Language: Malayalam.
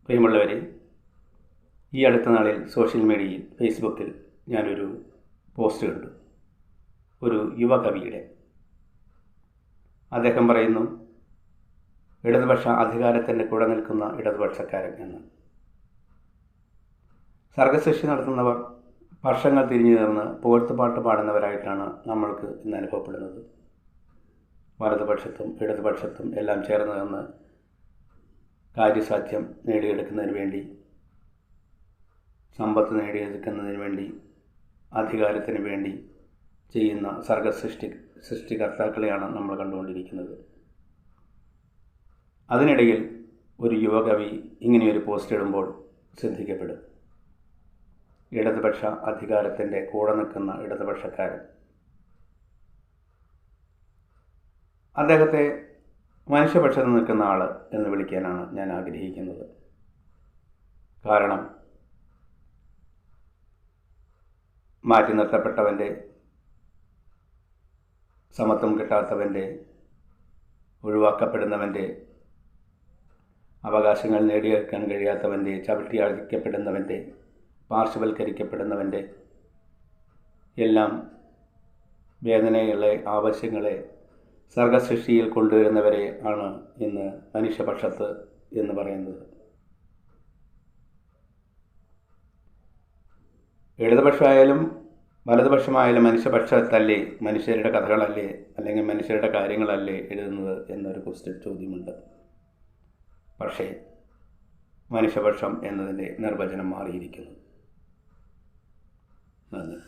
പ്രിയമുള്ളവരെ, ഈ അടുത്ത നാളിൽ സോഷ്യൽ മീഡിയയിൽ ഫേസ്ബുക്കിൽ ഞാനൊരു പോസ്റ്റ് കണ്ടു. ഒരു യുവകവിയുടെ. അദ്ദേഹം പറയുന്നു, ഇടതുപക്ഷ അധികാരത്തിൻ്റെ കൂടെ നിൽക്കുന്ന ഇടതുപക്ഷക്കാരൻ എന്ന്. സർഗസൃഷ്ടി നടത്തുന്നവർ വർഷങ്ങൾ തിരിഞ്ഞു നിന്ന് പുകഴ്ത്തുപാട്ട് പാടുന്നവരായിട്ടാണ് നമ്മൾക്ക് ഇന്ന് അനുഭവപ്പെടുന്നത്. വലതുപക്ഷത്തും ഇടതുപക്ഷത്തും എല്ലാം ചേർന്ന് നിന്ന് കാര്യസാധ്യം നേടിയെടുക്കുന്നതിന് വേണ്ടി, സമ്പത്ത് നേടിയെടുക്കുന്നതിന് വേണ്ടി, അധികാരത്തിന് വേണ്ടി ചെയ്യുന്ന സൃഷ്ടികർത്താക്കളെയാണ് നമ്മൾ കണ്ടുകൊണ്ടിരിക്കുന്നത്. അതിനിടയിൽ ഒരു യുവകവി ഇങ്ങനെയൊരു പോസ്റ്റ് ഇടുമ്പോൾ ശ്രദ്ധിക്കപ്പെടും. ഇടതുപക്ഷ അധികാരത്തിൻ്റെ കൂടെ നിൽക്കുന്ന ഇടതുപക്ഷക്കാരൻ. അദ്ദേഹത്തെ മനുഷ്യപക്ഷത്ത് നിൽക്കുന്ന ആൾ എന്ന് വിളിക്കാനാണ് ഞാൻ ആഗ്രഹിക്കുന്നത്. കാരണം മാറ്റി നിർത്തപ്പെട്ടവൻ്റെ, സമത്വം കിട്ടാത്തവൻ്റെ, ഒഴിവാക്കപ്പെടുന്നവൻ്റെ, അവകാശങ്ങൾ നേടിയെടുക്കാൻ കഴിയാത്തവൻ്റെ, ചവിട്ടിയടിക്കപ്പെടുന്നവൻ്റെ, പാർശ്വവൽക്കരിക്കപ്പെടുന്നവൻ്റെ എല്ലാം വേദനകളെ, ആവശ്യങ്ങളെ സർഗസൃഷ്ടിയിൽ കൊണ്ടുവരുന്നവരെ ആണ് ഇന്ന് മനുഷ്യപക്ഷത്ത് എന്ന് പറയുന്നത്. ഇടതുപക്ഷമായാലും വലതുപക്ഷമായാലും മനുഷ്യപക്ഷത്തല്ലേ, മനുഷ്യരുടെ കഥകളല്ലേ, അല്ലെങ്കിൽ മനുഷ്യരുടെ കാര്യങ്ങളല്ലേ എഴുതുന്നത് എന്നൊരു ചോദ്യമുണ്ട്. പക്ഷേ മനുഷ്യപക്ഷം എന്നതിൻ്റെ നിർവചനം മാറിയിരിക്കുന്നു. നന്ദി.